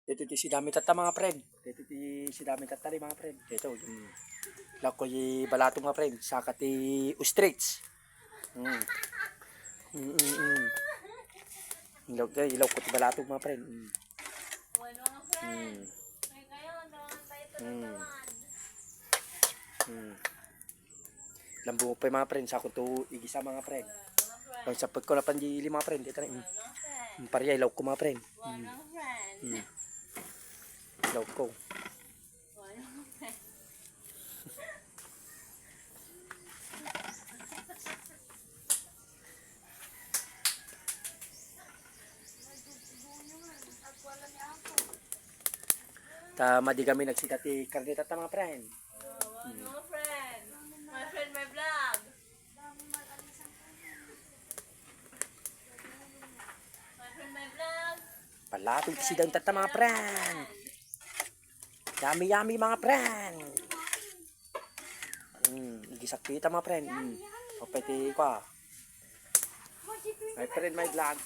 Ito si dami tata mga friend. Ito si dami tata mga friend. Ito yung lako yung balato mga friend. Saka ti ostrich. Ilaw ko ti balato mga friend. Lambu pa mga friend. Saka to igisa mga friend. Pag sapot ko na panjili mga friend. Ito na. Parya ilaw ko mga friend. Ilaw ko. Tama di kami nagsikat ti karne tata mga friend. Mga friend. My friend, my vlog. My friend, my vlog. Palatong si daw tata mga friend. Yummy mga friend. Gisak kita mga friend. Papati ko. My friend, my vlog.